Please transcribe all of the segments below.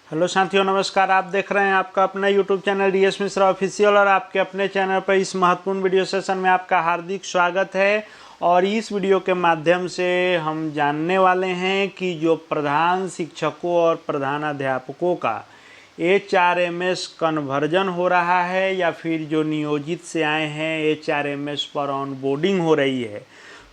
Hello साथियों, नमस्कार। आप देख रहे हैं आपका अपना YouTube channel DS Mishra official और आपके अपने चैनल पर इस महत्वपूर्ण वीडियो सेशन में आपका हार्दिक स्वागत है। और इस वीडियो के माध्यम से हम जानने वाले हैं कि जो प्रधान शिक्षकों और प्रधानाध्यापकों का HRMS कन्वर्जन हो रहा है या फिर जो नियोजित से आए हैं HRMS पर ऑन बोर्डिंग हो रही है।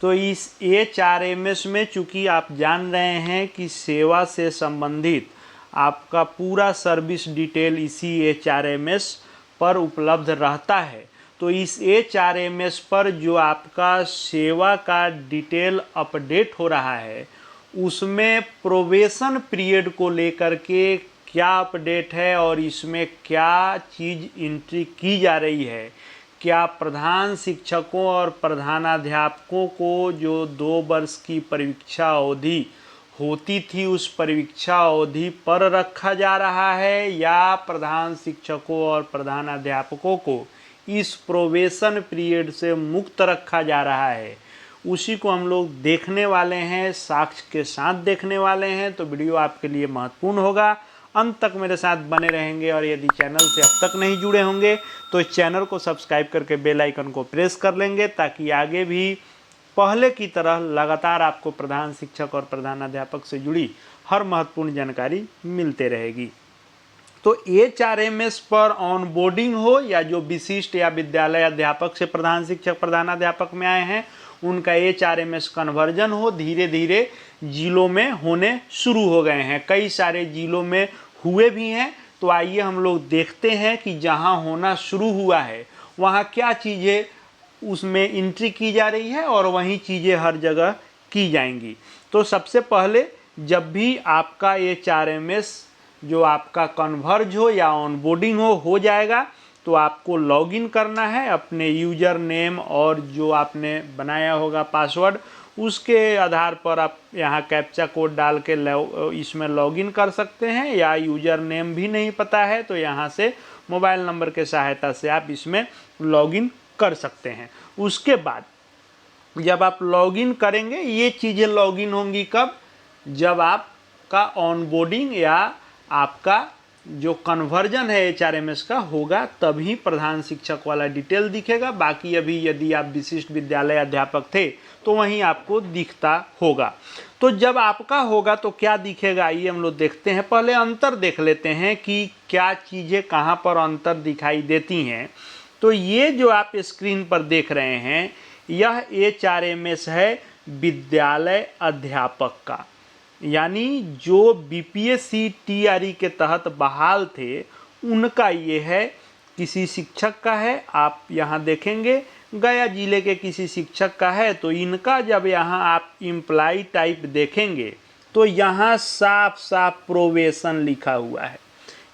तो इस HRMS में चूँकि आप जान रहे हैं कि सेवा से संबंधित आपका पूरा सर्विस डिटेल इसी HRMS पर उपलब्ध रहता है। तो इस HRMS पर जो आपका सेवा का डिटेल अपडेट हो रहा है उसमें प्रोबेशन पीरियड को लेकर के क्या अपडेट है और इसमें क्या चीज़ एंट्री की जा रही है। क्या प्रधान शिक्षकों और प्रधानाध्यापकों को जो 2 वर्ष की परीक्षा अवधि होती थी उस परीक्षा अवधि पर रखा जा रहा है या प्रधान शिक्षकों और प्रधानाध्यापकों को इस प्रोबेशन पीरियड से मुक्त रखा जा रहा है, उसी को हम लोग देखने वाले हैं, साक्ष्य के साथ देखने वाले हैं। तो वीडियो आपके लिए महत्वपूर्ण होगा, अंत तक मेरे साथ बने रहेंगे। और यदि चैनल से अब तक नहीं जुड़े होंगे तो इस चैनल को सब्सक्राइब करके बेल आइकन को प्रेस कर लेंगे ताकि आगे भी पहले की तरह लगातार आपको प्रधान शिक्षक और प्रधानाध्यापक से जुड़ी हर महत्वपूर्ण जानकारी मिलते रहेगी। तो HRMS पर ऑन बोर्डिंग हो या जो विशिष्ट या विद्यालय अध्यापक से प्रधान शिक्षक प्रधानाध्यापक में आए हैं उनका HRMS कन्वर्जन हो, धीरे धीरे जिलों में होने शुरू हो गए हैं। कई सारे जिलों में हुए भी हैं। तो आइए हम लोग देखते हैं कि जहां होना शुरू हुआ है वहां क्या चीज़ें उसमें एंट्री की जा रही है और वही चीज़ें हर जगह की जाएंगी। तो सबसे पहले जब भी आपका HRMS जो आपका कन्वर्ज हो या ऑनबोर्डिंग हो जाएगा तो आपको लॉगिन करना है अपने यूजर नेम और जो आपने बनाया होगा पासवर्ड, उसके आधार पर आप यहाँ कैप्चा कोड डाल के इसमें लॉगिन कर सकते हैं। या यूजर नेम भी नहीं पता है तो यहाँ से मोबाइल नंबर के सहायता से आप इसमें लॉगिन कर सकते हैं। उसके बाद जब आप लॉगिन करेंगे, ये चीज़ें लॉगिन होंगी कब, जब आपका ऑनबोर्डिंग या आपका जो कन्वर्जन है HRMS का होगा, तभी प्रधान शिक्षक वाला डिटेल दिखेगा। बाकी अभी यदि आप विशिष्ट विद्यालय अध्यापक थे तो वहीं आपको दिखता होगा। तो जब आपका होगा तो क्या दिखेगा, आइए हम लोग देखते हैं। पहले अंतर देख लेते हैं कि क्या चीज़ें कहाँ पर अंतर दिखाई देती हैं। तो ये जो आप स्क्रीन पर देख रहे हैं यह HRMS है विद्यालय अध्यापक का, यानी जो BPSC TRE के तहत बहाल थे उनका ये है। किसी शिक्षक का है, आप यहाँ देखेंगे गया जिले के किसी शिक्षक का है तो इनका जब यहाँ आप एम्प्लॉय टाइप देखेंगे तो यहाँ साफ साफ प्रोबेशन लिखा हुआ है।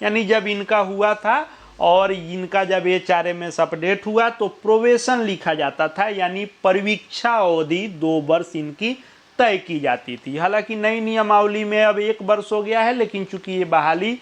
यानी जब इनका हुआ था और इनका जब HRMS अपडेट हुआ तो प्रोबेशन लिखा जाता था, यानी परीक्षा अवधि 2 वर्ष इनकी तय की जाती थी। हालांकि नई नियमावली में अब 1 वर्ष हो गया है, लेकिन चूंकि ये बहाली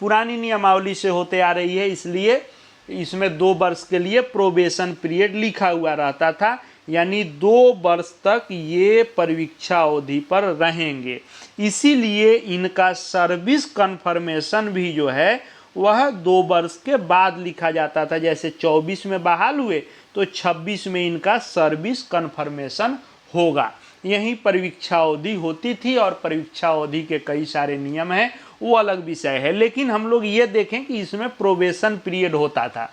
पुरानी नियमावली से होते आ रही है इसलिए इसमें 2 वर्ष के लिए प्रोबेशन पीरियड लिखा हुआ रहता था, यानी 2 वर्ष तक ये परीक्षा अवधि पर रहेंगे। इसीलिए इनका सर्विस कन्फर्मेशन भी जो है वह 2 वर्ष के बाद लिखा जाता था। जैसे 24 में बहाल हुए तो 26 में इनका सर्विस कन्फर्मेशन होगा। यही परीक्षा अवधि होती थी और परीक्षा अवधि के कई सारे नियम हैं, वो अलग विषय है। लेकिन हम लोग ये देखें कि इसमें प्रोबेशन पीरियड होता था।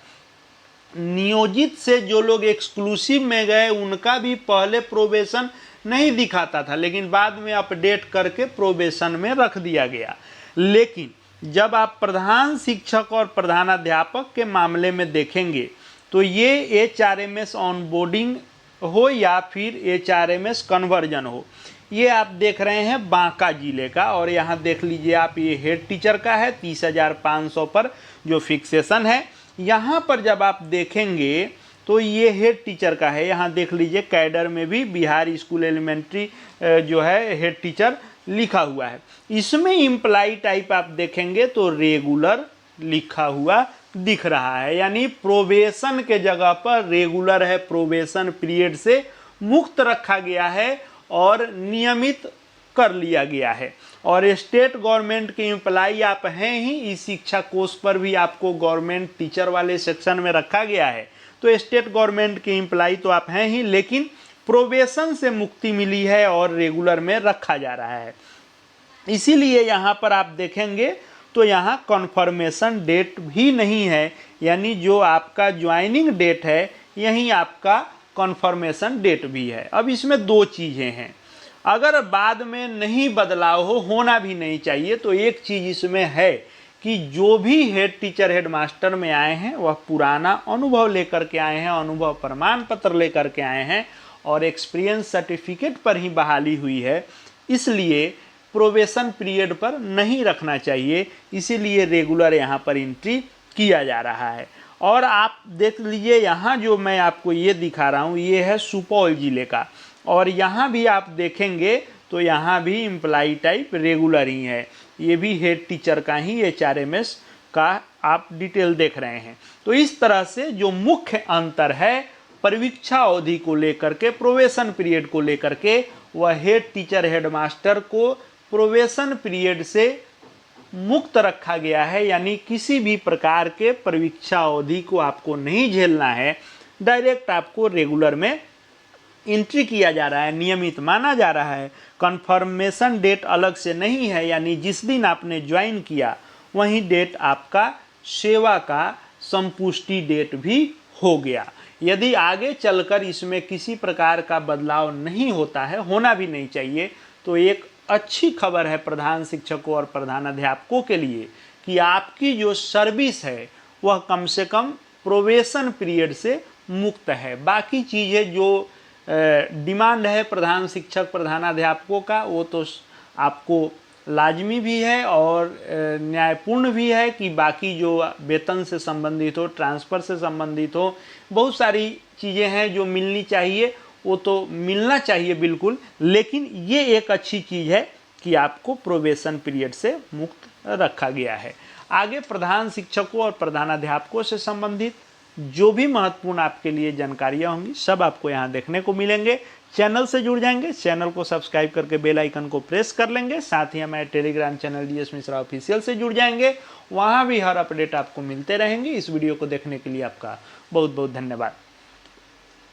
नियोजित से जो लोग एक्सक्लूसिव में गए उनका भी पहले प्रोबेशन नहीं दिखाता था, लेकिन बाद में अपडेट करके प्रोबेशन में रख दिया गया। लेकिन जब आप प्रधान शिक्षक और प्रधानाध्यापक के मामले में देखेंगे तो ये HRMS ऑनबोर्डिंग हो या फिर HRMS कन्वर्जन हो, ये आप देख रहे हैं बांका जिले का। और यहाँ देख लीजिए आप, ये हेड टीचर का है 30,500 पर जो फिक्सेशन है। यहाँ पर जब आप देखेंगे तो ये हेड टीचर का है। यहाँ देख लीजिए कैडर में भी बिहार स्कूल एलिमेंट्री जो है हेड टीचर लिखा हुआ है। इसमें एम्प्लॉय टाइप आप देखेंगे तो रेगुलर लिखा हुआ दिख रहा है, यानी प्रोबेशन के जगह पर रेगुलर है, प्रोबेशन पीरियड से मुक्त रखा गया है और नियमित कर लिया गया है। और स्टेट गवर्नमेंट के एम्प्लाई आप हैं ही, इस शिक्षा कोष पर भी आपको गवर्नमेंट टीचर वाले सेक्शन में रखा गया है, तो स्टेट गवर्नमेंट के एम्प्लाई तो आप हैं ही, लेकिन प्रोबेशन से मुक्ति मिली है और रेगुलर में रखा जा रहा है। इसीलिए यहाँ पर आप देखेंगे तो यहाँ कन्फर्मेशन डेट भी नहीं है, यानी जो आपका ज्वाइनिंग डेट है यहीं आपका कन्फर्मेशन डेट भी है। अब इसमें दो चीज़ें हैं, अगर बाद में नहीं बदलाव होना भी नहीं चाहिए, तो एक चीज़ इसमें है कि जो भी हेड टीचर हेड मास्टर में आए हैं वह पुराना अनुभव लेकर के आए हैं, अनुभव प्रमाण पत्र लेकर के आए हैं और एक्सपीरियंस सर्टिफिकेट पर ही बहाली हुई है, इसलिए प्रोबेशन पीरियड पर नहीं रखना चाहिए, इसीलिए रेगुलर यहाँ पर एंट्री किया जा रहा है। और आप देख लीजिए यहाँ जो मैं आपको ये दिखा रहा हूँ ये है सुपौल जिले का, और यहाँ भी आप देखेंगे तो यहाँ भी एम्प्लाई टाइप रेगुलर ही है, ये भी हेड टीचर का ही HRMS का आप डिटेल देख रहे हैं। तो इस तरह से जो मुख्य अंतर है परीक्षा अवधि को लेकर के, प्रोबेशन पीरियड को लेकर के, वह हेड टीचर हेड मास्टर को प्रोबेशन पीरियड से मुक्त रखा गया है, यानी किसी भी प्रकार के परीक्षा अवधि को आपको नहीं झेलना है, डायरेक्ट आपको रेगुलर में एंट्री किया जा रहा है, नियमित माना जा रहा है। कन्फर्मेशन डेट अलग से नहीं है, यानी जिस दिन आपने ज्वाइन किया वही डेट आपका सेवा का संपुष्टि डेट भी हो गया। यदि आगे चलकर इसमें किसी प्रकार का बदलाव नहीं होता है, होना भी नहीं चाहिए, तो एक अच्छी खबर है प्रधान शिक्षकों और प्रधानाध्यापकों के लिए कि आपकी जो सर्विस है वह कम से कम प्रोबेशन पीरियड से मुक्त है। बाकी चीज़ें जो डिमांड है प्रधान शिक्षक प्रधानाध्यापकों का, वो तो आपको लाजमी भी है और न्यायपूर्ण भी है कि बाकी जो वेतन से संबंधित हो, ट्रांसफ़र से संबंधित हो, बहुत सारी चीज़ें हैं जो मिलनी चाहिए, वो तो मिलना चाहिए बिल्कुल, लेकिन ये एक अच्छी चीज़ है कि आपको प्रोबेशन पीरियड से मुक्त रखा गया है। आगे प्रधान शिक्षकों और प्रधानाध्यापकों से संबंधित जो भी महत्वपूर्ण आपके लिए जानकारियाँ होंगी सब आपको यहाँ देखने को मिलेंगे। चैनल से जुड़ जाएंगे, चैनल को सब्सक्राइब करके बेल आइकन को प्रेस कर लेंगे, साथ ही हमारे Telegram channel DS Mishra official से जुड़ जाएंगे, वहाँ भी हर अपडेट आपको मिलते रहेंगे। इस वीडियो को देखने के लिए आपका बहुत बहुत धन्यवाद।